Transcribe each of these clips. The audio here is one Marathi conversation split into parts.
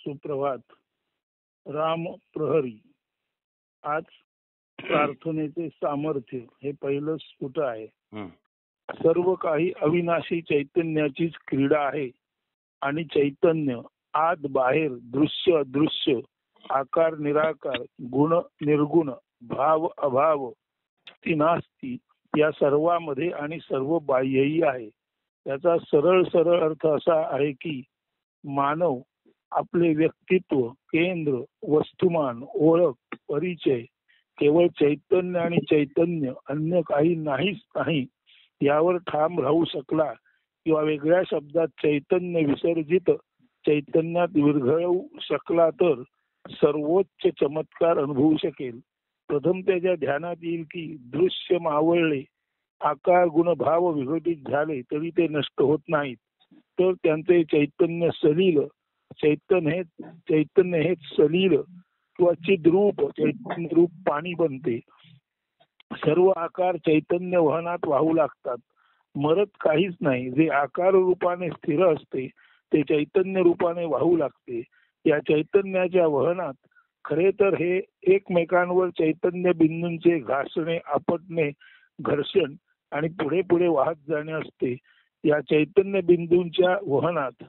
सुप्रभात. राम प्रहरी. आज प्रार्थनेचे सामर्थ्य हे पहिलं स्फुट आहे. सर्व काही अविनाशी चैतन्याचीच क्रीडा आहे आणि चैतन्य आत बाहेर, दृश्य अदृश्य, आकार निराकार, गुण निर्गुण, भाव अभाव, स्थिती नास्ती या सर्वांमध्ये आणि सर्व बाह्यही आहे. याचा सरळ सरळ अर्थ असा आहे की मानव आपले व्यक्तित्व, केंद्र, वस्तुमान, ओळख, परिचय केवळ चैतन्य आणि चैतन्य, अन्य काही नाहीच नाही यावर ठाम राहू शकला किंवा वेगळ्या शब्दात चैतन्य विसर्जित चैतन्यात विरघळू शकला तर सर्वोच्च चमत्कार अनुभवू शकेल. प्रथम त्याच्या ध्यानात येईल की दृश्य मावळले, आकार गुण भाव विघटित झाले तरी ते नष्ट होत नाहीत, तर त्यांचे चैतन्य सलील, चैतन्य हे सलील किंवा चिद्रूप चैतन्य रूप पाणी बनते. सर्व आकार चैतन्य वहनात वाहू लागतात. मरत काहीच नाही. जे आकार रूपाने स्थिर असते ते चैतन्य रूपाने वाहू लागते. या चैतन्याच्या वहनात खरे तर हे एकमेकांवर चैतन्य बिंदूंचे घासणे, आपटणे, घर्षण आणि पुढे पुढे वाहत जाणे असते. या चैतन्य बिंदूंच्या वहनात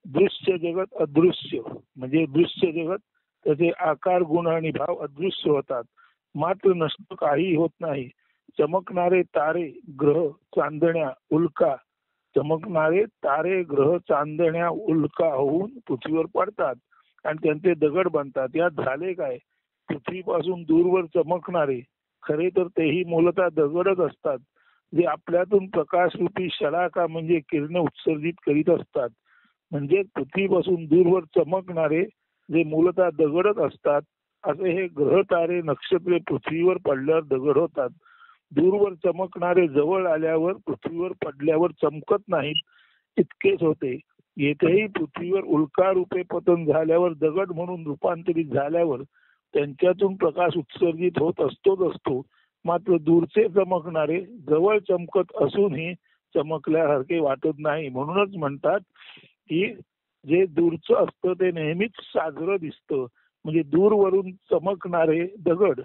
दृश्य जगत अदृश्य म्हणजे दृश्य जगत, त्याचे आकार गुण आणि भाव अदृश्य होतात. मात्र नष्ट काही होत नाही. चमकणारे तारे ग्रह चांदण्या उल्का, चमकणारे तारे ग्रह चांदण्या उल्का होऊन पृथ्वीवर पडतात आणि त्यांचे दगड बनतात. यात झाले काय? पृथ्वीपासून दूरवर चमकणारे खरे तर तेही मूलतः दगडच असतात, जे आपल्यातून प्रकाशरूपी शलाका म्हणजे किरणे उत्सर्जित करीत असतात. म्हणजे पृथ्वीपासून दूरवर चमकणारे जे मूलतः दगडच असतात, असे हे ग्रह तारे नक्षत्रे पृथ्वीवर पडल्यावर दगड होतात. दूरवर चमकणारे जवळ आल्यावर पृथ्वीवर पडल्यावर चमकत नाहीत इतकेच होते. येथेही पृथ्वीवर उल्का रूपे पतन झाल्यावर दगड म्हणून रूपांतरित झाल्यावर त्यांच्यातून प्रकाश उत्सर्जित होत असतो. मात्र दूरचे चमकणारे जवळ चमकत असूनही चमकल्यासारखे वाटत नाही. म्हणूनच म्हणतात की जे दूरचं असतं ते नेहमीच साजरं दिसतं. म्हणजे दूरवरून चमकणारे दगड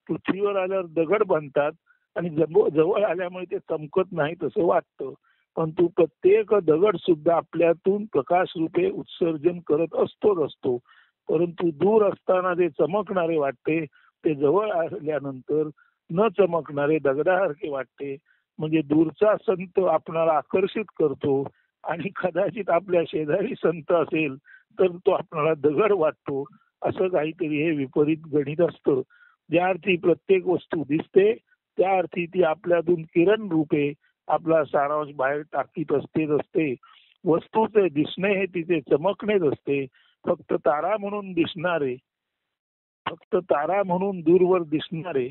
पृथ्वीवर आल्यावर दगड बनतात आणि जवळ आल्यामुळे ते चमकत नाही तसं वाटतं. परंतु प्रत्येक दगड सुद्धा आपल्यातून प्रकाश रूपे उत्सर्जन करत असतो. परंतु दूर असताना जे चमकणारे वाटते ते जवळ आल्यानंतर न चमकणारे दगडासारखे वाटते. म्हणजे दूरचा संत आपणाला आकर्षित करतो आणि कदाचित आपल्या शेजारी संत असेल तर तो आपल्याला दगड वाटतो. असं काहीतरी हे विपरीत गणित असतं. ज्या अर्थी प्रत्येक वस्तू दिसते त्या अर्थी ती आपल्यातून किरण रूपे आपला सारांश बाहेर टाकीत असते. वस्तूचे दिसणे हे तिचे चमकणेच असते. फक्त तारा म्हणून दूरवर दिसणारे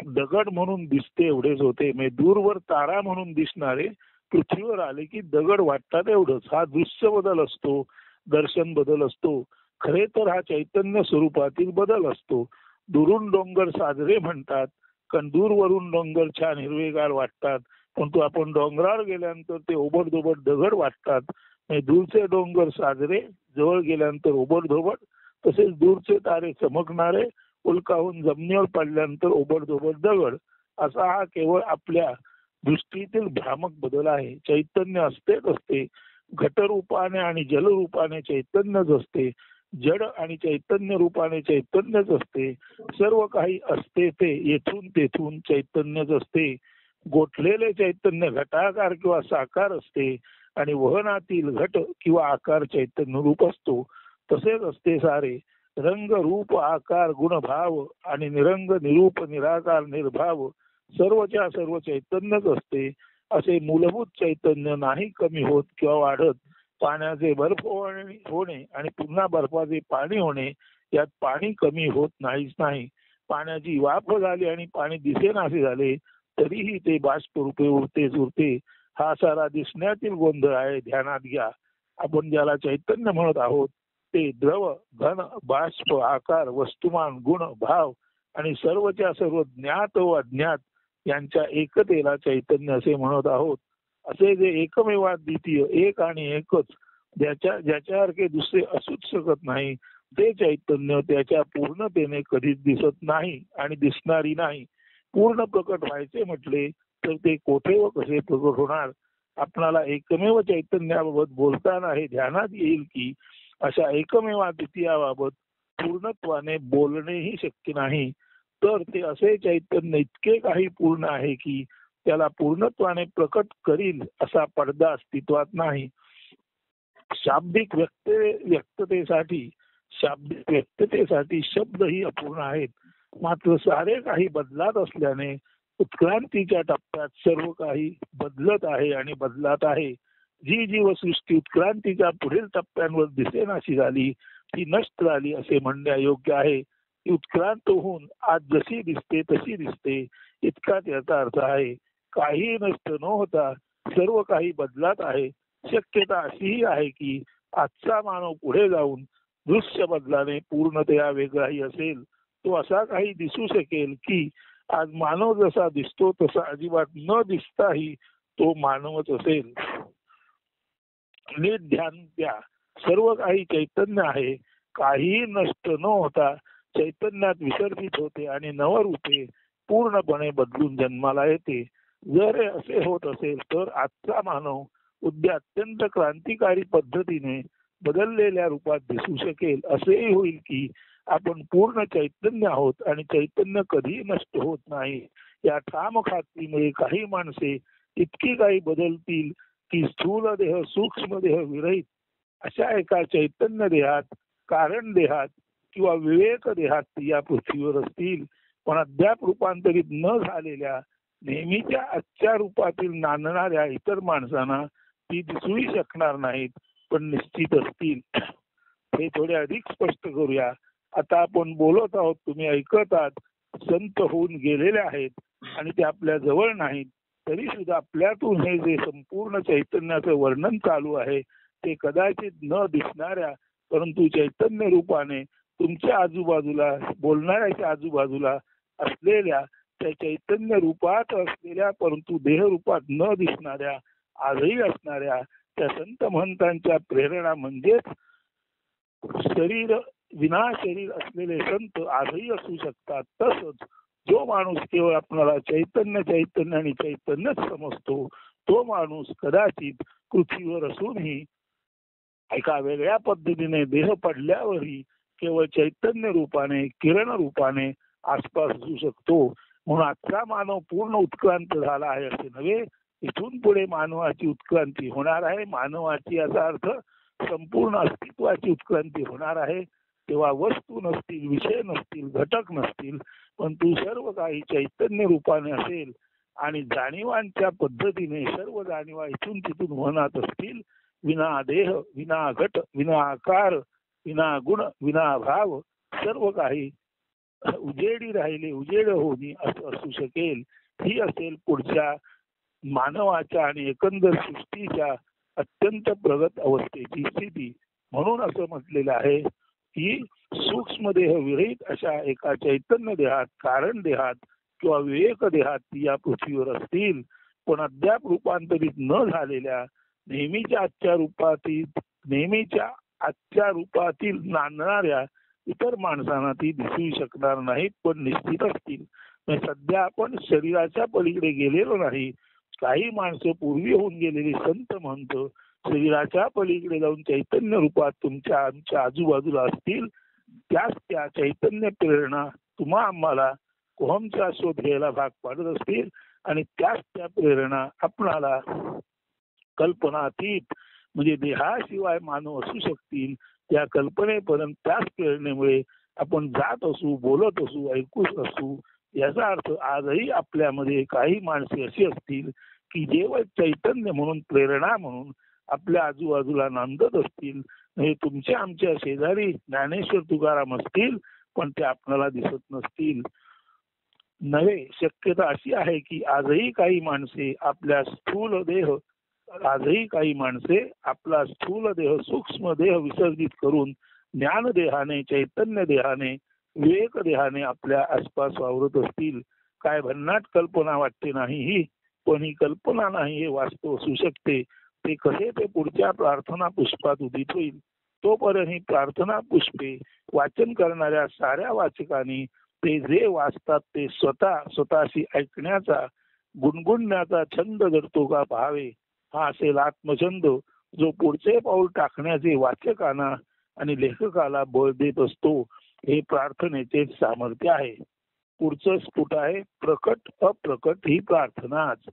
दगड म्हणून दिसते एवढेच होते. म्हणजे दूरवर तारा म्हणून दिसणारे पृथ्वीवर आले की दगड वाटतात एवढंच. हा दृश्य बदल असतो, दर्शन बदल असतो. खरे तर हा चैतन्य स्वरूपातील बदल असतो. दुरून डोंगर साजरे म्हणतात कारण दूरवरून डोंगर छान हिरवेगार वाटतात, परंतु आपण डोंगरावर गेल्यानंतर ते ओबडधोबड दगड वाटतात. म्हणजे दूरचे डोंगर साजरे, जवळ गेल्यानंतर ओबडधोबड. तसेच दूरचे तारे चमकणारे, उल्काहून जमिनीवर पडल्यानंतर ओबडधोबड दगड. असा हा केवळ आपल्या दृष्टीतील भ्रामक बदल आहे. चैतन्य असतेच असते. घटरूपाने आणि जलरूपाने चैतन्यच असते. जड आणि चैतन्य रूपाने चैतन्यच असते. सर्व काही असते ते येथून तेथून चैतन्यच असते. गोठलेले चैतन्य घटाकार किंवा साकार असते आणि वहनातील घट किंवा आकार चैतन्य रूप असतो. तसेच असते सारे. रंग रूप आकार गुण भाव आणि निरंग निरूप निराकार निर्भाव सर्वच्या सर्व चैतन्यच असते. असे मूलभूत चैतन्य नाही कमी होत किंवा वाढत. पाण्याचे बर्फ होणे आणि पुन्हा बर्फाचे पाणी होणे यात पाणी कमी होत नाहीच नाही. पाण्याची वाफ झाली आणि पाणी दिसेनासे झाले तरीही ते बाष्प रूपे उरते. हा सारा दिसण्यातील गोंधळ आहे. ध्यानात घ्या. आपण ज्याला चैतन्य म्हणत आहोत ते द्रव, घन, बाष्प, आकार, वस्तुमान, गुण, भाव आणि सर्वच्या सर्व ज्ञात व अज्ञात यांच्या एकतेला चैतन्य असे म्हणत आहोत. असे जे एकमेवाद्वितीय एक आणि एकच ज्याच्यासारखे दुसरे असूच शकत नाही ते चैतन्य त्याच्या पूर्णतेने कधीच दिसत नाही आणि दिसणारी नाही. पूर्ण प्रकट व्हायचे म्हटले तर ते कोठे व कसे प्रकट होणार? आपणाला एकमेव चैतन्याबाबत बोलताना हे ध्यानात येईल की अशा एकमेव द्वितीयाबाबत पूर्णत्वाने बोलणेही शक्य नाही. तर ते असे चैतन्य इतके काही पूर्ण आहे की त्याला पूर्णत्वाने प्रकट करील असा पडदा अस्तित्वात नाही. शाब्दिक व्यक्ततेसाठी शब्द ही अपूर्ण आहेत. मात्र सारे काही बदलात असल्याने उत्क्रांतीच्या टप्प्यात सर्व काही बदलत आहे आणि बदलात आहे. जी जीवसृष्टी उत्क्रांतीच्या पुढील टप्प्यांवर दिसेनाशी झाली ती नष्ट झाली असे म्हणणे योग्य आहे. ती उत्क्रांत होऊन आज जशी दिसते तशी दिसते इतका त्याचा अर्थ आहे. काही नष्ट न होता सर्व काही बदलात आहे. शक्यता अशीही आहे की आजचा मानव पुढे जाऊन दृश्य बदलाने पूर्णतया वेगळाही असेल. तो असा काही दिसू शकेल की आज मानव जसा दिसतो तसा अजिबात न दिसताही तो मानवच असेल. नीट ध्यान द्या, सर्व काही चैतन्य आहे. काहीही नष्ट न होता चैतन्यात विसर्जित होते आणि नवरूपे पूर्णपणे बदलून जन्माला येते. जर हे असे होत असेल तर आजचा मानव उद्या अत्यंत क्रांतिकारी पद्धतीने बदललेल्या रूपात दिसू शकेल. असेही होईल की आपण पूर्ण चैतन्य आहोत आणि चैतन्य कधीही नष्ट होत नाही. या ठाम खात्रीमुळे काही माणसे इतकी काही बदलतील की स्थूल देह सूक्ष्म देह विरहित अशा एका चैतन्य देहात, कारण देहात किंवा विवेक देहात या पृथ्वीवर असतील. पण अद्याप रूपांतरित न झालेल्या नेहमीच्या आजच्या रूपातील नांदणाऱ्या इतर माणसांना ती दिसूही शकणार नाहीत, पण निश्चित असतील. हे थोडे अधिक स्पष्ट करूया. आता आपण बोलत आहोत, तुम्ही ऐकत आहात. संत होऊन गेलेले आहेत आणि ते आपल्या जवळ नाहीत, तरी सुद्धा आपल्यातून हे जे संपूर्ण चैतन्याचं वर्णन चालू आहे ते कदाचित न दिसणाऱ्या परंतु चैतन्य रूपाने तुमच्या आजूबाजूला बोलणाऱ्याच्या आजूबाजूला असलेल्या त्या चैतन्य रूपात असलेल्या परंतु देह रूपात न दिसणाऱ्या आजही असणाऱ्या त्या संत महंतांच्या प्रेरणा म्हणजेच शरीर विना शरीर असलेले संत आजही असू शकतात. तसंच जो माणूस केवळ आपल्याला चैतन्य चैतन्य आणि चैतन्यच समजतो तो माणूस कदाचित पृथ्वीवर असूनही एका वेगळ्या पद्धतीने देह पडल्यावरही केवळ चैतन्य रूपाने किरण रूपाने आसपास असू शकतो. म्हणून आजचा मानव पूर्ण उत्क्रांत झाला आहे असे नव्हे. इथून पुढे मानवाची उत्क्रांती होणार आहे. मानवाची याचा अर्थ संपूर्ण अस्तित्वाची उत्क्रांती होणार आहे. तेव्हा वस्तू नसतील, विषय नसतील, घटक नसतील, पण तू सर्व काही चैतन्य रूपाने असेल आणि जाणीवांच्या पद्धतीने सर्व जाणीवा इथून तिथून होणार असतील. विना देह, विना घट, विना आकार, विना गुण, विना भाव सर्व काही उजेडी राहिले, उजेड होणी असं असू शकेल. ही असेल पुढच्या मानवाच्या आणि एकंदर सृष्टीच्या अत्यंत प्रगत अवस्थेची स्थिती. म्हणून असं म्हटलेलं आहे की सूक्ष्म देह विरहित अशा एका चैतन्य देहात, कारण देहात किंवा विवेक देहात या पृथ्वीवर असतील. पण अद्याप रूपांतरित न झालेल्या नेहमीच्या आजच्या रूपातील नांदणाऱ्या इतर माणसांना ती दिसू शकणार नाहीत, पण निश्चित असतील. सध्या आपण शरीराच्या पलीकडे गेलेलो नाही. काही माणसं पूर्वी होऊन गेलेली संत म्हणतो शरीराच्या पलीकडे जाऊन चैतन्य रूपात तुमच्या आमच्या आजूबाजूला असतील. त्याच त्या चैतन्य प्रेरणा तुम्हा आम्हाला कोहमचा शोध घ्यायला भाग पाडत असतील आणि त्याच त्या प्रेरणा आपणाला कल्पनातीत म्हणजे देहाशिवाय मानव असू शकतील. त्या कल्पनेपर्यंत त्याच प्रेरणेमुळे आपण जात असू, बोलत असू, ऐकूच असू. याचा अर्थ आजही आपल्यामध्ये काही माणसे अशी असतील की जे चैतन्य म्हणून प्रेरणा म्हणून आपल्या आजूबाजूला नांदत असतील. म्हणजे तुमच्या आमच्या शेजारी ज्ञानेश्वर तुकाराम असतील, पण ते आपल्याला दिसत नसतील. नव्हे, शक्यता अशी आहे की आजही काही माणसे आपला स्थूल देह सूक्ष्म देह विसर्जित करून ज्ञान देहाने, चैतन्य देहाने, विवेक देहाने आपल्या आसपास वावरत असतील. काय भन्नाट कल्पना वाटते नाही ही, पण ही कल्पना नाही, हे वास्तव असू शकते. ते कसे ते पुढच्या प्रार्थना पुष्पात उदित होईल. तोपर्यंत ही प्रार्थना पुष्पे वाचन करणाऱ्या साऱ्या वाचकांनी ते जे वाचतात ते स्वतःशी ऐकण्याचा गुणगुणण्याचा छंद धरतो का पाहावे. हा असेल आत्मछंद जो पुढचे पाऊल टाकण्याचे वाचकांना आणि लेखकाला बळ देत असतो. हे प्रार्थनेचे सामर्थ्य आहे. पुढचं स्फुट आहे प्रकट अप्रकट ही प्रार्थनाच.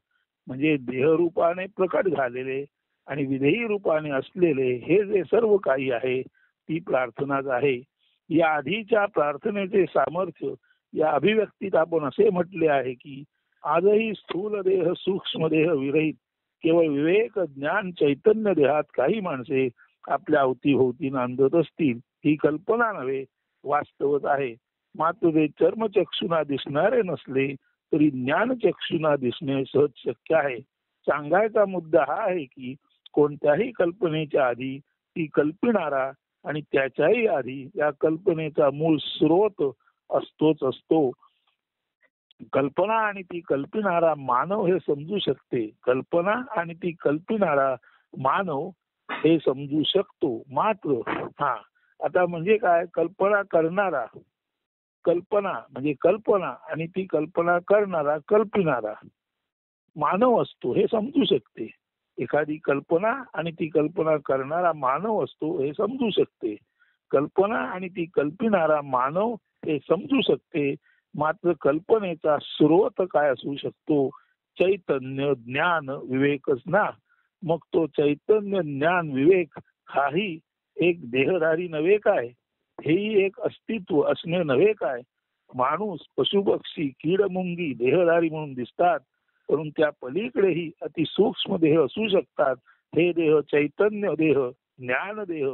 म्हणजे देहरूपाने प्रकट झालेले आणि विधेयी रूपाने असलेले हे जे सर्व काही आहे ती प्रार्थनाच आहे. या आधीच्या प्रार्थनेचे सामर्थ्य या अभिव्यक्तीत आपण असे म्हटले आहे की आजही स्थूल देह सूक्ष्म देह विरहित केवळ विवेक ज्ञान चैतन्य देहात काही माणसे आपल्या अवतीभोवती नांदत असतील. ही कल्पना नव्हे वास्तवच आहे. मात्र ते चर्मचक्षुना दिसणारे नसले तरी ज्ञानचक्षुना दिसणे सहज शक्य आहे. सांगायचा मुद्दा हा आहे की कोणत्याही कल्पनेच्या आधी ती कल्पिणारा आणि त्याच्याही आधी या कल्पनेचा मूळ स्रोत असतोच असतो. कल्पना आणि ती कल्पिणारा मानव हे समजू शकते. कल्पना आणि ती कल्पिणारा मानव हे समजू शकतो. मात्र आता म्हणजे काय कल्पना करणारा कल्पना म्हणजे कल्पना आणि ती कल्पना करणारा कल्पिणारा मानव असतो हे समजू शकते. एखादी कल्पना आणि ती कल्पना करणारा मानव असतो हे समजू शकते. कल्पना आणि ती कल्पिणारा मानव हे समजू शकते. मात्र कल्पनेचा स्रोत काय असू शकतो? चैतन्य ज्ञान विवेकच ना. मग तो चैतन्य ज्ञान विवेक हाही एक देहधारी नव्हे काय? हेही एक अस्तित्व असणे नव्हे काय? माणूस पशुपक्षी कीड मुंगी देहधारी म्हणून दिसतात, परंतु त्या पलीकडेही अतिसूक्ष्म देह असू शकतात. हे देह चैतन्य देह ज्ञान देह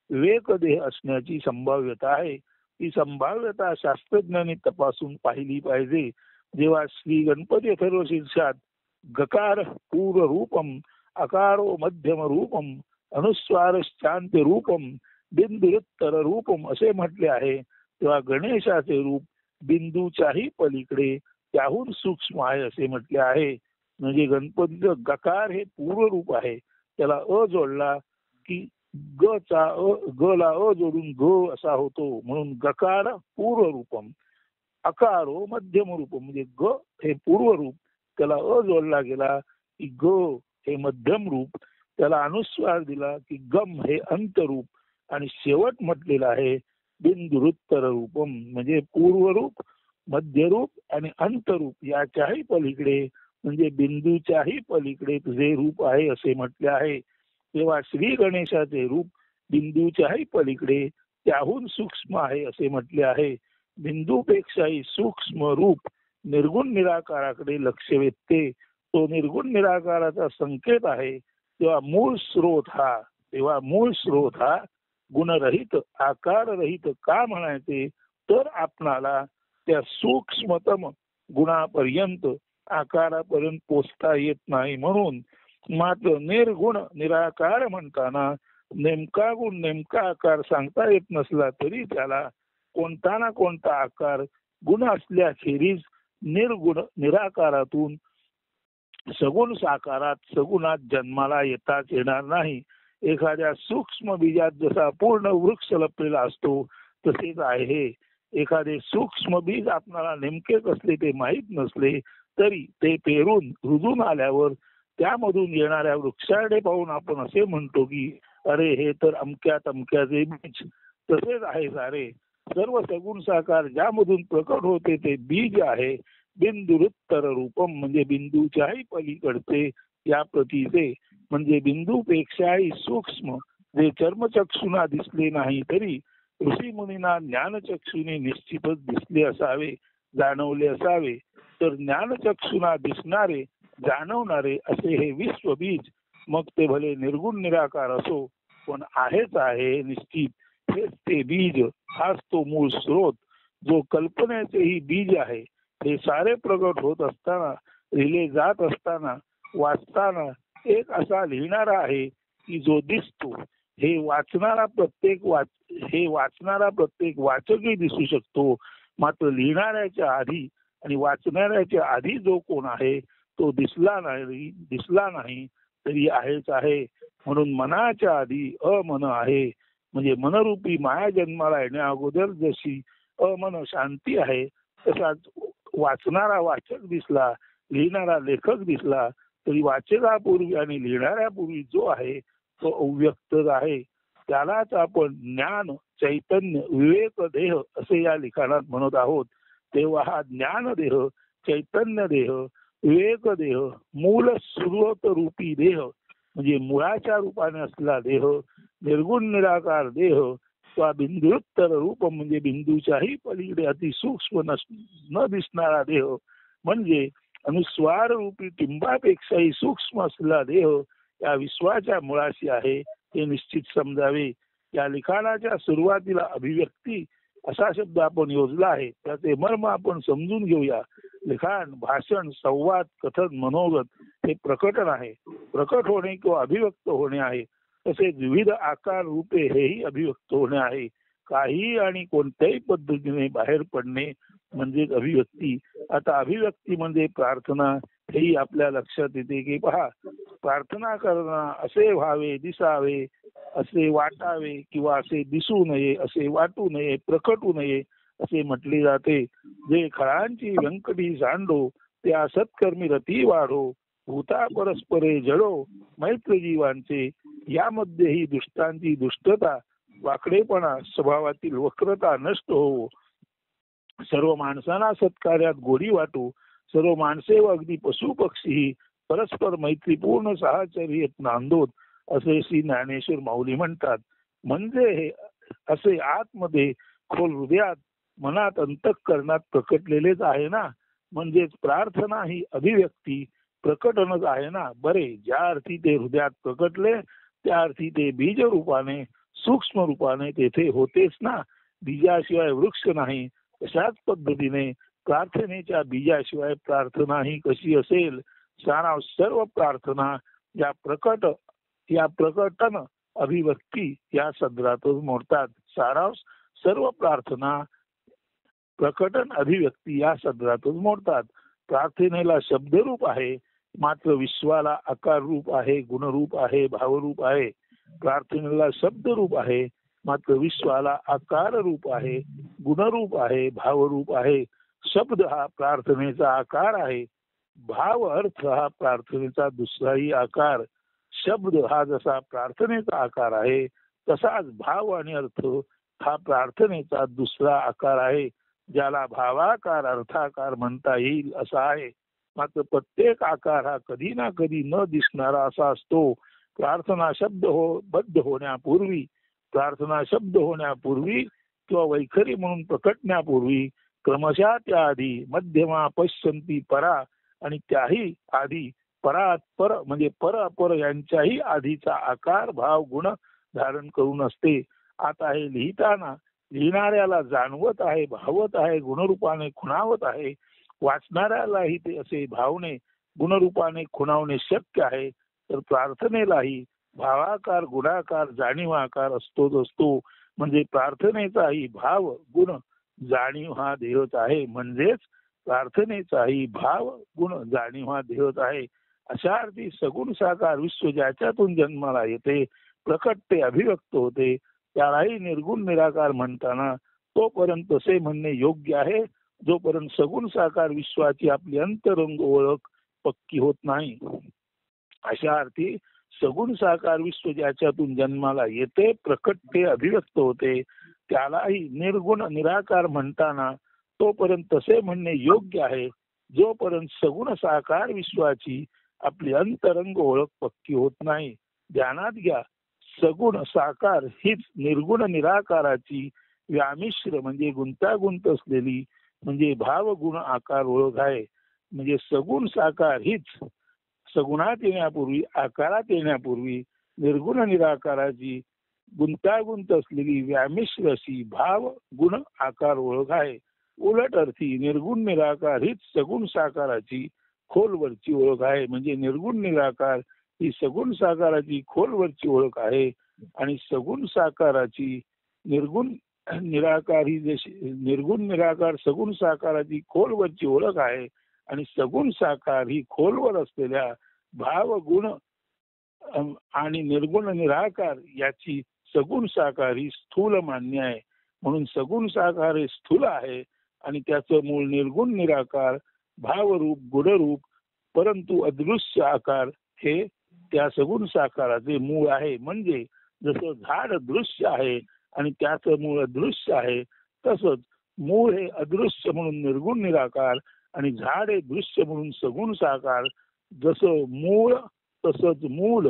विवेक देह असण्याची संभाव्यता आहे. ती संभाव्यता शास्त्रज्ञांनी तपासून पाहिली पाहिजे. जेव्हा श्री गणपती अथर्वशीर्षात गकार पूर्व रूपम अकारो मध्यम रूपम अनुस्वार शांत रूपम बिंदुरुत्तर रूपम असे म्हटले आहे, तेव्हा गणेशाचे रूप बिंदूच्याही पलीकडे त्याहून सूक्ष्म आहे असे म्हटले आहे. म्हणजे गणपतीचं गकार हे पूर्व रूप आहे. त्याला अ जोडला की ग ला अ जोडून ग असा होतो, म्हणून गकार पूर्व रूपम. अकारो मध्यम रूपम म्हणजे ग हे पूर्व रूप, त्याला अ जोडला गेला की ग हे मध्यम रूप, त्याला अनुस्वार दिला की गम हे अंतरूप, आणि शेवट म्हटलेला आहे बिंदुरुत्तर रूपम म्हणजे पूर्वरूप मध्यरूप आणि अंतरूप याच्याही पलीकडे म्हणजे बिंदूच्याही पलीकडे तुझे रूप आहे असे म्हटले आहे. तेव्हा श्री गणेशाचे रूप बिंदूच्याही पलीकडे त्याहून सूक्ष्म आहे असे म्हटले आहे. बिंदूपेक्षाही सूक्ष्म रूप निर्गुण निराकाराकडे लक्ष वेधते. तो निर्गुण निराकाराचा संकेत आहे. तेव्हा मूळ स्रोत हा गुणरहित आकाररहित का म्हणायचे तर आपणाला त्या सूक्ष्मतम गुणापर्यंत आकारापर्यंत पोचता येत नाही म्हणून. मात्र निर्गुण निराकार म्हणताना नेमका गुण नेमका आकार सांगता येत नसला तरी त्याला कोणता ना कोणता आकार गुण असल्याखेरीज निर्गुण निराकारातून सगुण साकारात सगुणात जन्माला येताच येणार नाही. एखाद्या सूक्ष्म बीजात जसा पूर्ण वृक्ष लपलेला असतो तसेच आहे. एखादे सूक्ष्म बीज आपल्याला नेमके कसले ते माहीत नसले तरी ते पेरून रुजून आल्यावर त्यामधून येणाऱ्या वृक्षाकडे पाहून आपण असे म्हणतो की अरे हे तर अमक्या तमक्याचे बीज. तसेच आहे सारे सर्व सगुण साकार ज्यामधून प्रकट होते ते बीज आहे. बिंदुरुत्तर रूपम म्हणजे बिंदूच्याही पलीकडचे या प्रतीचे म्हणजे बिंदूपेक्षाही सूक्ष्म जे चर्मचक्षुना दिसले नाही तरी ऋषी मुनींना ज्ञानचक्षुने निश्चितच दिसले असावे जाणवले असावे. तर ज्ञानचक्षुना दिसणारे जाणवणारे असे हे विश्वबीज मग ते भले निर्गुण निराकार असो पण आहेच आहे निश्चित. हेच ते बीज हाच तो मूळ स्रोत जो कल्पनेचेही बीज आहे. हे सारे प्रगट होत असताना लिहिले जात असताना वाचताना एक असा लिहिणारा आहे की जो दिसतो. हे वाचणारा प्रत्येक वाचकही दिसू शकतो. मात्र लिहिणाऱ्याच्या आधी आणि वाचणाऱ्याच्या आधी जो कोण आहे तो दिसला नाही तरी आहेच आहे. म्हणून मनाच्या आधी अमन आहे. म्हणजे मनरूपी माया जन्माला येण्या अगोदर जशी अमन शांती आहे, तसाच वाचणारा वाचक दिसला, लिहिणारा लेखक दिसला, तरी वाचकापूर्वी आणि लिहिणाऱ्यापूर्वी जो आहे तो अव्यक्तच आहे. त्यालाच आपण ज्ञान, चैतन्य, विवेक देह असे या लिखाणात म्हणत आहोत. तेव्हा हा ज्ञान देह, चैतन्य देह, विवेक देह, मूल स्रोत रूपी देह म्हणजे मुळाच्या रूपाने असलेला देह, निर्गुण निराकार देह, किंवा बिंदुत्तर रूप म्हणजे बिंदूच्याही पलीकडे अतिसूक्ष्म न दिसणारा देह म्हणजे अनुस्वार रूपी टिंबापेक्षाही सूक्ष्म असलेला देह या विश्वाच्या मुळाशी आहे हे निश्चित समजावे. या लिखाणाच्या सुरुवातीला अभिव्यक्ती असा शब्द आपण योजला आहे. त्याचे मर्म आपण समजून घेऊया. लिखाण, भाषण, संवाद, कथन, मनोगत हे प्रकटन आहे. प्रकट होणे किंवा अभिव्यक्त होणे आहे. तसेच विविध आकार, रूपे हेही अभिव्यक्त होणे आहे. काही आणि कोणत्याही पद्धतीने बाहेर पडणे म्हणजेच अभिव्यक्ती. आता अभिव्यक्ती म्हणजे प्रार्थना हेही आपल्या लक्षात येते की पहा, प्रार्थना करणं असे व्हावे, दिसावे, असे वाटावे किंवा असे दिसू नये, असे वाटू नये, प्रकटू नये असे म्हटले जाते. जे खळांची व्यंकटी सांडो त्या सत्कर्मी रती वाढो, भूता परस्परे जडो मैत्र जीवांचे. यामध्ये ही दुष्टांची दुष्टता, वाकडेपणा, स्वभावातील वक्रता नष्ट हो. सर्व माणसांना सत्कार्यात गोडी वाटू. सर्व माणसे व अगदी पशु पक्षी परस्पर मैत्रीपूर्ण साहचर्येत नांदोत असे श्री ज्ञानेश्वर माऊली म्हणतात. म्हणजे हे असे आतमध्ये खोल हृदयात, मनात, अंतःकरणात प्रकटलेलेच आहे ना. म्हणजेच प्रार्थना ही अभिव्यक्ती प्रकटनच आहे ना. बरे, ज्या अर्थी ते हृदयात प्रकटले त्या अर्थी ते बीज रूपाने, सूक्ष्म रूपाने तेथे होतेच ना. बीजाशिवाय वृक्ष नाही. तशाच पद्धतीने प्रार्थनेच्या बीजाशिवाय प्रार्थना ही कशी असेल. सारांश, सर्व प्रार्थना या प्रकटन अभिव्यक्ती या सदरातच मोडतात. सारांश, सर्व प्रार्थना प्रकटन अभिव्यक्ती या सदरातच मोडतात. प्रार्थनेला शब्दरूप आहे, मात्र विश्वाला आकार रूप आहे, गुणरूप आहे, भावरूप आहे. प्रार्थनेला शब्दरूप आहे, मात्र विश्वाला आकार रूप आहे, गुणरूप आहे, भावरूप आहे. शब्द हा प्रार्थनेचा आकार आहे. भाव अर्थ हा प्रार्थनेचा दुसराही आकार. शब्द हा जसा प्रार्थनेचा आकार आहे, तसाच भाव आणि अर्थ हा प्रार्थनेचा दुसरा आकार आहे. ज्याला भावाकार, अर्थाकार म्हणता येईल असा आहे. मात्र प्रत्येक आकार हा कधी ना कधी न दिसणारा असा असतो. प्रार्थना शब्द बद्ध होण्यापूर्वी, प्रार्थना शब्द होण्यापूर्वी किंवा वैखरी म्हणून प्रकटण्यापूर्वी क्रमशः त्याआधी मध्यमा, पश्चंती, परा आणि त्याही आधी परात पर म्हणजे पर अपर यांच्याही आधीचा आकार, भाव, गुण धारण करून असते. आता हे लिहिताना लिहिणाऱ्याला जाणवत आहे, भावत आहे, गुणरूपाने खुणावत आहे. वाचणाऱ्यालाही ते असे भावने, गुणरूपाने खुणावणे शक्य आहे. तर प्रार्थनेलाही भावाकार, गुणाकार, जाणीवाकार असतोच असतो. म्हणजे प्रार्थनेचाही भाव, गुण, जाणीव हा देहच आहे. म्हणजेच प्रार्थनेचाही भाव, गुण, जाणीव हा देहच आहे. अशा अर्थी सगुण साकार विश्व ज्याच्यातून जन्माला येते, प्रकटते, अभिव्यक्त होते, त्यालाही निर्गुण निराकार म्हणताना तोपर्यंत तसे म्हणणे योग्य आहे जोपर्यंत सगुण साकार विश्वाची आपली अंतरंग ओळख पक्की होत नाही. अशा अर्थी सगुण साकार विश्व ज्याच्यातून जन्माला येते, प्रकटते, अभिव्यक्त होते, त्यालाही निर्गुण निराकार म्हणताना तोपर्यंत तसे म्हणणे योग्य आहे जोपर्यंत सगुण साकार विश्वाची आपली अंतरंग ओळख पक्की होत नाही. ध्यानात घ्या, सगुण साकार हीच निर्गुण निराकाराची व्यामिश्र म्हणजे गुंतागुंत असलेली म्हणजे भाव, गुण, आकार ओळख आहे. म्हणजे सगुण साकार हीच सगुणात येण्यापूर्वी, आकारात येण्यापूर्वी निर्गुण निराकाराची गुंतागुंत असलेली व्यामिश्र अशी भाव, गुण, आकार ओळख आहे. उलट अर्थी निर्गुण निराकार हीच सगुण साकाराची खोलवरची ओळख आहे. म्हणजे निर्गुण निराकार ही सगुण साकाराची खोलवरची ओळख आहे आणि सगुण साकाराची निर्गुण निराकार ही जशी निर्गुण निराकार सगुण साकाराची खोलवरची ओळख आहे आणि सगुण साकार ही खोलवर असलेल्या भाव, गुण, आणि निर्गुण निराकार याची सगुण साकार ही स्थूल मान्य आहे. म्हणून सगुण साकार हे स्थूल आहे आणि त्याचं मूळ निर्गुण निराकार भावरूप गुणरूप परंतु अदृश्य आकार हे त्या सगुण साकाराचे मूळ आहे. म्हणजे जसं झाड दृश्य आहे आणि त्याचं मूळ अदृश्य आहे, तसंच मूळ हे अदृश्य म्हणून निर्गुण निराकार आणि झाड हे दृश्य म्हणून सगुण साकार. जसं मूळ तसंच मूल,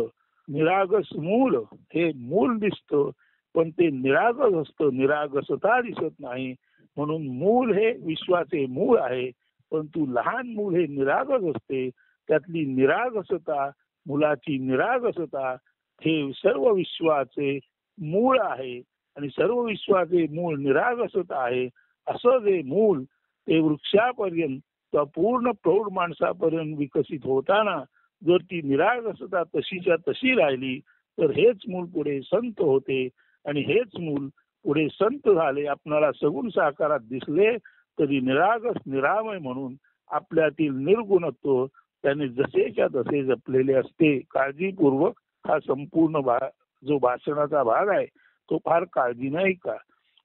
निरागस मूल हे मूल दिसतं पण ते निरागस असतं, निरागसता दिसत नाही. म्हणून मूल हे विश्वाचे मूळ आहे, परंतु लहान मूल हे निरागस असते. त्यातली निरागसता, मुलाची निरागसता हे सर्व विश्वाचे मूळ आहे आणि सर्व विश्वाचे मूळ निरागसता आहे. असं जे मूल ते वृक्षापर्यंत किंवा पूर्ण प्रौढ माणसापर्यंत विकसित होताना जर ती निरागसता तशीच्या तशी राहिली तर हेच मूल पुढे संत होते आणि हेच मूल पुढे संत झाले. आपणाला सगुण साकारात दिसले तरी निरागस निरामय म्हणून आपल्यातील निर्गुणत्व त्याने जसेच्या तसे जपलेले असते. काळजीपूर्वक हा संपूर्ण जो भाषणाचा भाग आहे तो फार काळजीने ऐका.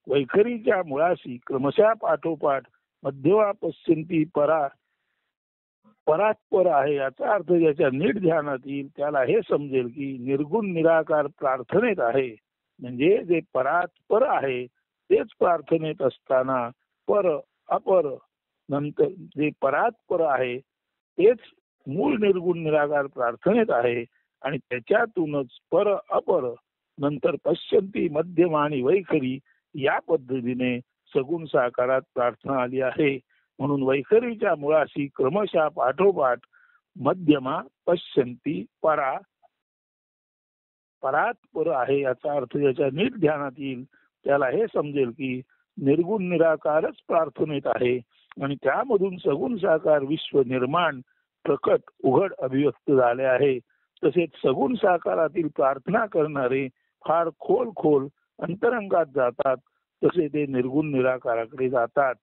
वैखरीच्या मुळाशी क्रमशः पाठोपाठ मध्यवा पश्चिंती परा परात्पर आहे याचा अर्थ ज्याच्या नीट ध्यानात येईल त्याला हे समजेल की निर्गुण निराकार प्रार्थनेत आहे. म्हणजे जे परात्पर आहे तेच प्रार्थनेत असताना पर अपर नंतर जे परात्पर आहे तेच मूळ निर्गुण निराकार प्रार्थनेत आहे आणि त्याच्यातूनच पर अपर नंतर पश्यंती मध्यम आणि वैखरी या पद्धतीने सगुण साकारात प्रार्थना आली आहे. म्हणून वैखरीच्या मुळाशी क्रमशः पाठोपाठ मध्यमा पश्यंती परा परात्पर आहे याचा अर्थ ज्याच्या नीट ध्यानात येईल त्याला हे समजेल की निर्गुण निराकारच प्रार्थनेत आहे आणि त्यामधून सगुण साकार विश्व निर्माण प्रकट उघड अभिव्यक्त झाले आहे. तसेच सगुण साकारातील प्रार्थना करणारे फार खोल अंतरंगात जातात तसे ते निर्गुण निराकाराकडे जातात.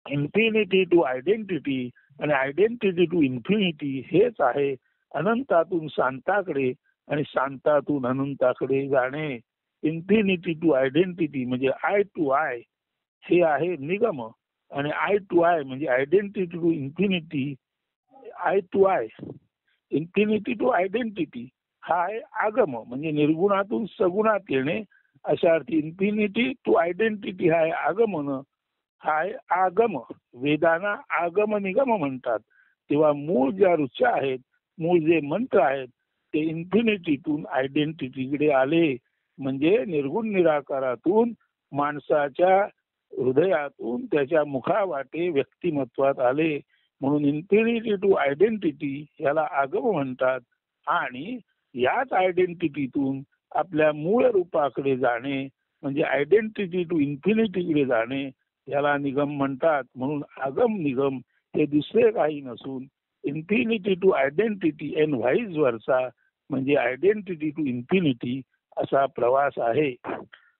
इन्फिनिटी टू आयडेंटिटी आणि आयडेंटिटी टू इन्फिनिटी हेच आहे अनंतातून शांताकडे आणि शांतातून अनंताकडे जाणे. इन्फिनिटी टू आयडेंटिटी म्हणजे आय टू आय हे आहे निगम आणि आय टू आय म्हणजे identity to infinity. I to I infinity to identity हा आहे आगम म्हणजे निर्गुणातून सगुणात येणे अशा अर्थी इन्फिनिटी टू आयडेंटिटी हा आहे आगमन हा आहे आगम. वेदांना आगम निगम म्हणतात. तेव्हा मूळ ज्या ऋचा आहेत मूळ जे मंत्र आहेत ते इन्फिनिटीतून आयडेंटिटीकडे आले म्हणजे निर्गुण निराकारातून माणसाच्या हृदयातून त्याच्या मुखावाटे व्यक्तिमत्वात आले. म्हणून इन्फिनिटी टू आयडेंटिटी याला आगम म्हणतात आणि याच आयडेंटिटीतून आपल्या मूळ रूपाकडे जाणे म्हणजे आयडेंटिटी टू इन्फिनिटीकडे जाणे याला निगम म्हणतात. म्हणून आगम निगम हे दुसरे काही नसून infinity to identity and vice versa म्हणजे आयडेंटिटी टू इन्फिनिटी असा प्रवास आहे.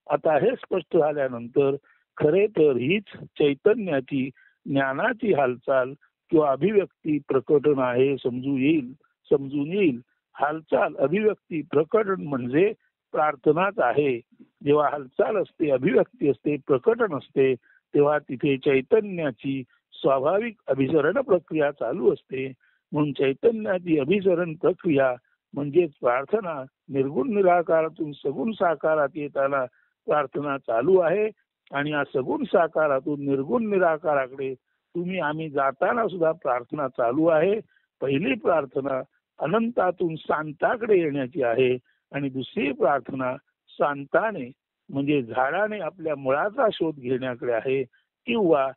आता हे स्पष्ट झाल्यानंतर खरे तर हीच चैतन्याची ज्ञानाची हालचाल किंवा अभिव्यक्ती प्रकटन आहे समजून येईल. हालचाल अभिव्यक्ती प्रकटन म्हणजे प्रार्थनाच आहे. जेव्हा हालचाल असते अभिव्यक्ती असते प्रकटन असते तेव्हा तिथे चैतन्याची स्वाभाविक अभिसरण प्रक्रिया चालू असते. म्हणून चैतन्याची अभिसरण प्रक्रिया म्हणजेच प्रार्थना निर्गुण निराकारातून सगुण साकारात येताना प्रार्थना चालू आहे आणि या सगुण साकारातून निर्गुण निराकाराकडे तुम्ही आम्ही जाताना सुद्धा प्रार्थना चालू आहे. पहिली प्रार्थना अनंतातून शांताकडे येण्याची आहे आणि दुसरी प्रार्थना शांताने म्हणजे झाडाने आपल्या मुळाचा शोध घेण्याकडे आहे किंवा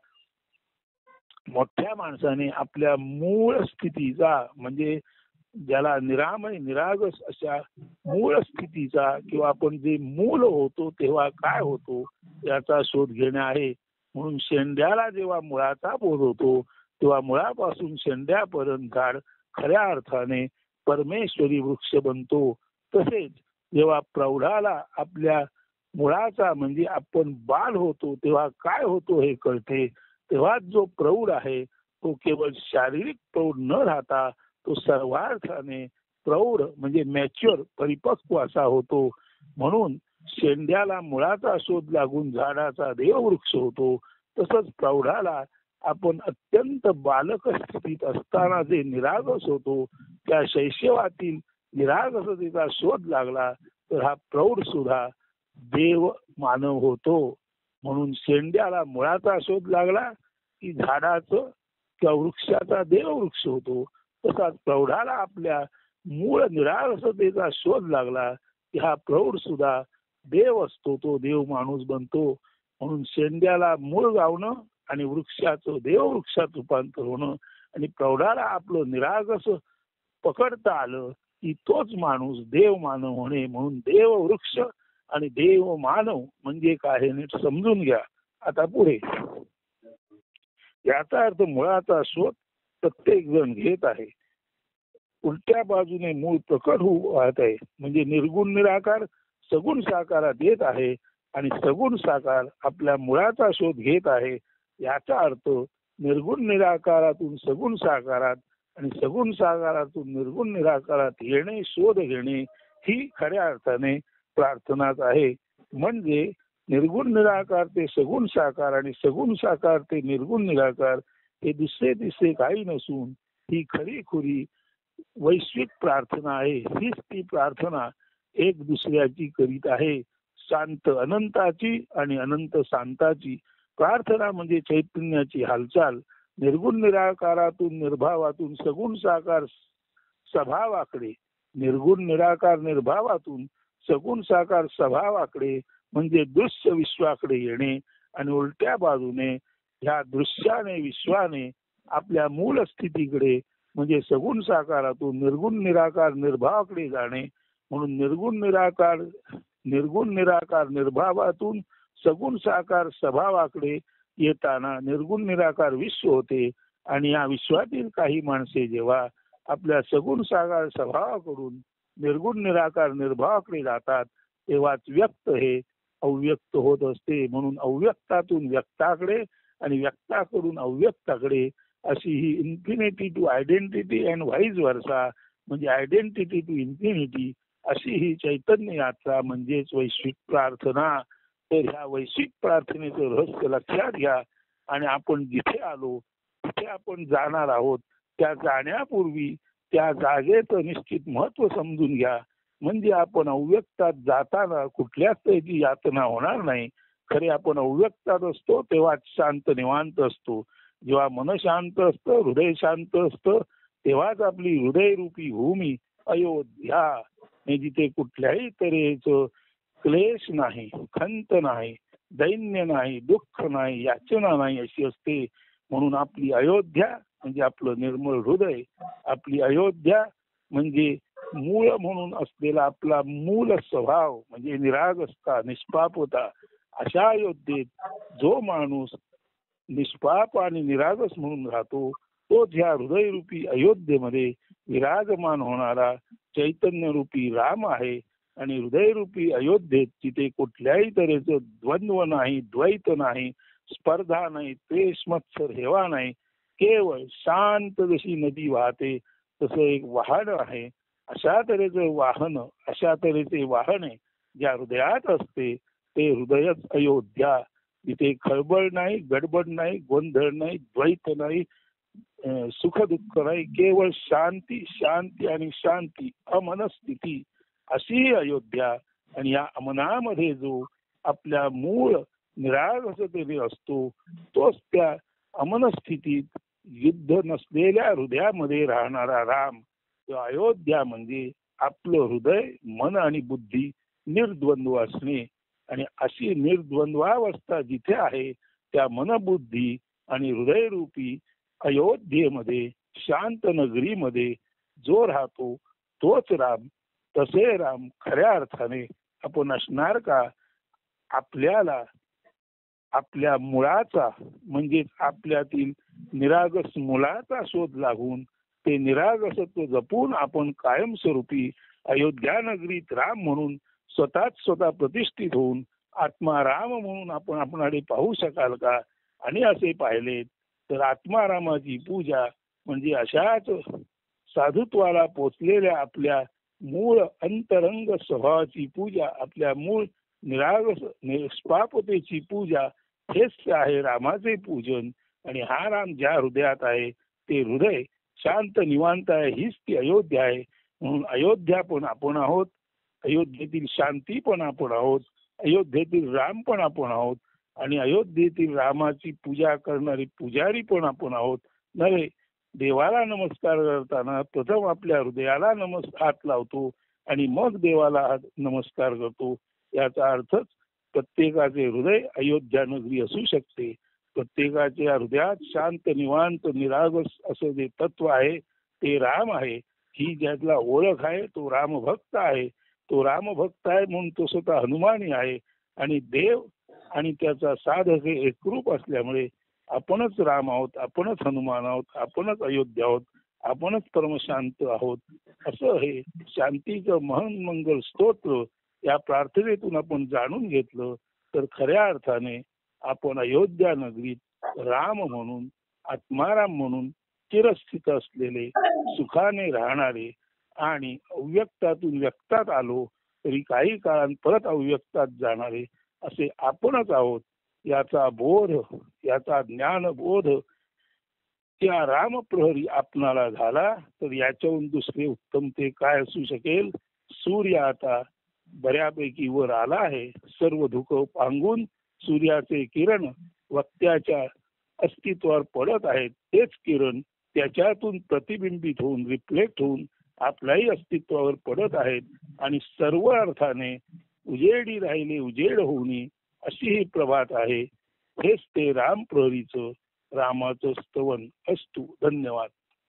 मोठ्या माणसाने आपल्या मूळ स्थितीचा म्हणजे ज्याला निरामय निरागस अशा मूळ स्थितीचा किंवा आपण जे मूल होतो तेव्हा काय होतो याचा शोध घेणे आहे. म्हणून शेंड्याला जेव्हा मुळाचा बोध होतो तेव्हा मुळापासून शेंड्यापर्यंत झाड खऱ्या अर्थाने परमेश्वरी वृक्ष बनतो. तसेच जेव्हा प्रौढाला आपल्या मुळाचा म्हणजे आपण बाल होतो तेव्हा काय होतो हे कळते. तेव्हा जो प्रौढ आहे तो केवळ शारीरिक प्रौढ न राहता तो सर्वार्थाने प्रौढ म्हणजे मॅच्युअर परिपक्व असा होतो. म्हणून शेंड्याला मुळाचा शोध लागून झाडाचा देववृक्ष होतो. तसंच प्रौढाला आपण अत्यंत बालक स्थितीत असताना जे निरागस होतो त्या शैशवातील निरागसतेचा शोध लागला तर हा प्रौढ सुद्धा देव मानव होतो. म्हणून शेंड्याला मुळाचा शोध लागला की झाडाचं किंवा वृक्षाचा देववृक्ष होतो. तसाच प्रौढाला आपल्या मूळ निरागसतेचा शोध लागला की हा प्रौढ सुद्धा देव असतो, तो देव माणूस बनतो. म्हणून शेंड्याला मूळ गावणं आणि वृक्षाचं देववृक्षात रूपांतर होणं आणि प्रौढाला आपलं निरागस पकडता आलं की तोच माणूस देव मानव होणे. म्हणून देव वृक्ष आणि देव मानव म्हणजे काय हे नीट समजून घ्या. आता पुढे याचा अर्थ मुळाचा शोध प्रत्येक जण घेत आहे. उलट्या बाजूने मूळ प्रकट होऊ वाहत आहे. म्हणजे निर्गुण निराकार सगुण साकारात येत आहे आणि सगुण साकार आपल्या मुळाचा शोध घेत आहे. याचा अर्थ निर्गुण निराकारातून सगुण साकारात आणि सगुण साकारातून निर्गुण निराकारात येणे, शोध घेणे ही खऱ्या अर्थाने प्रार्थनाच आहे. म्हणजे निर्गुण निराकार ते सगुण साकार आणि सगुण साकार ते निर्गुण निराकार हे दुसरे तिसरे काही नसून ही खरी खुरी वैश्विक प्रार्थना आहे. हीच ती प्रार्थना एक दुसऱ्याची करीत आहे. शांत अनंताची आणि अनंत शांताची प्रार्थना म्हणजे चैतन्याची हालचाल. निर्गुण निराकारातून निर्भावातून सगुण साकार स्वभावाकडे, निर्गुण निराकार निर्भावातून सगुण साकार स्वभावाकडे म्हणजे दृश्य विश्वाकडे येणे आणि उलट्या बाजूने ह्या दृश्याने विश्वाने आपल्या मूळ स्थितीकडे म्हणजे सगुण साकारातून निर्गुण निराकार निर्भावाकडे जाणे. म्हणून निर्गुण निराकार निर्भावातून सगुण साकार स्वभावाकडे येताना निर्गुण निराकार विश्व होते आणि या विश्वातील काही माणसे जेव्हा आपल्या सगुण साकार स्वभावाकडून निर्गुण निराकार निर्भावाकडे जातात तेव्हाच व्यक्त हे अव्यक्त होत असते. म्हणून अव्यक्तातून व्यक्ताकडे आणि व्यक्ताकडून अव्यक्ताकडे अशी ही infinity to identity and vice versa म्हणजे आयडेंटिटी टू इन्फिनिटी अशी ही चैतन्य यात्रा म्हणजेच वैश्विक प्रार्थना. तर ह्या वैश्विक प्रार्थनेचं रहस्य लक्षात घ्या आणि आपण जिथे आलो तिथे आपण जाणार आहोत त्या जाण्यापूर्वी त्या जागेचं निश्चित महत्व समजून घ्या. म्हणजे आपण अव्यक्तात जाताना कुठल्याच त्याची यातना होणार नाही. खरे आपण अव्यक्तात असतो तेव्हा शांत निवांत असतो. जेव्हा मन शांत असतं, हृदय शांत असतं तेव्हाच आपली हृदयरूपी भूमी अयोध्या जिथे कुठल्याही तऱ्हेचं क्लेश नाही, खंत नाही, दैन्य नाही, दुःख नाही, याचना नाही अशी असते. म्हणून आपली अयोध्या म्हणजे आपलं निर्मळ हृदय, आपली अयोध्या म्हणजे मूळ म्हणून असलेला आपला मूल स्वभाव म्हणजे निरागसता, निष्पापता. अशा अयोध्येत जो माणूस निष्पाप आणि निरागस म्हणून राहतो तो ह्या हृदयरूपी अयोध्येमध्ये विराजमान होणारा चैतन्यरूपी राम आहे. आणि हृदयरूपी अयोध्येत तिथे कुठल्याही तऱ्हेचं द्वंद्व नाही, द्वैत नाही, स्पर्धा नाही, द्वेष मत्सर हेवा नाही. केवळ शांत जशी नदी वाहते तसं एक वाहन आहे. अशा तऱ्हेचं वाहन, अशा तऱ्हेचे वाहन आहे ज्या हृदयात असते ते हृदयच अयोध्या. तिथे खळबळ नाही, गडबड नाही, गोंधळ नाही, द्वैत नाही, सुख दुःख नाही, केवळ शांती, शांती आणि शांती, अमनस्थिती अशी अयोध्या. आणि या अमनामध्ये जो आपल्या मूळ निरागसतेने असतो तोच त्या अमनस्थितीत युद्ध नसलेल्या हृदयामध्ये राहणारा राम. अयोध्या म्हणजे आपलं हृदय, मन आणि बुद्धी निर्द्वंद्व असणे. आणि अशी निर्द्वंद्वावस्था जिथे आहे त्या मनबुद्धी आणि हृदयरूपी अयोध्येमध्ये शांत नगरीमध्ये जो राहतो तोच राम. तसे राम खऱ्या अर्थाने आपण असणार का? आपल्याला आपल्या मुळाचा म्हणजे आपल्यातील निरागस मुळाचा शोध लागून ते निरागसत्व जपून आपण कायमस्वरूपी अयोध्या नगरीत राम म्हणून स्वतः प्रतिष्ठित होऊन आत्मा राम म्हणून आपण आपणाकडे पाहू शकाल का? आणि असे पाहिले तर आत्मारामाची पूजा म्हणजे अशाच साधुत्वाला पोचलेल्या आपल्या मूळ अंतरंग स्वभावाची पूजा, आपल्या मूळ निष्पापतेची पूजा, हेच आहे रामाचे पूजन. आणि हा राम ज्या हृदयात आहे ते हृदय शांत निवांत आहे. हीच ती अयोध्या आहे. म्हणून अयोध्या पण आपण आहोत, अयोध्येतील शांती पण आपण आहोत, अयोध्येतील राम पण आपण आहोत आणि अयोध्येतील रामाची पूजा करणारी पुजारी पण आपण आहोत. नव्हे, देवाला नमस्कार करताना प्रथम आपल्या हृदयाला हात लावतो आणि मग देवाला नमस्कार करतो. याचा अर्थच प्रत्येकाचे हृदय अयोध्या नगरी असू शकते. प्रत्येकाच्या हृदयात शांत निवांत निरागस असं जे तत्व आहे ते राम आहे. ही ज्यातला ओळख आहे तो रामभक्त आहे. तो रामभक्त आहे म्हणून तो स्वतः हनुमानी आहे. आणि देव आणि त्याचा साधक हे एकरूप असल्यामुळे आपणच राम आहोत, आपणच हनुमान आहोत, आपणच अयोध्या आहोत, आपणच परमशांत आहोत. असं हे शांतीचं महान मंगल स्तोत्र या प्रार्थनेतून आपण जाणून घेतलं तर खऱ्या अर्थाने आपण अयोध्या नगरीत राम म्हणून, आत्माराम म्हणून चिरस्थित असलेले, सुखाने राहणारे आणि अव्यक्तातून व्यक्तात आलो तरी काही काळात परत अव्यक्तात जाणारे असे आपणच आहोत. याचा बोध, याचा ज्ञानबोध त्या रामप्रहरी आपणाला झाला तर याच्याहून दुसरे उत्तम ते काय असू शकेल. सूर्य आता बऱ्यापैकी वर आला आहे. सर्व धुकं पांगून सूर्याचे किरण वक्त्याच्या अस्तित्वावर पडत आहेत. तेच किरण त्याच्यातून प्रतिबिंबित होऊन, रिफ्लेक्ट होऊन आपल्याही अस्तित्वावर पडत आहेत आणि सर्व अर्थाने उजेडी राहिले उजेड होऊनी अशी ही प्रभात आहे. हेच ते राम प्रहरीचं, रामाचं स्तवन असतो. धन्यवाद.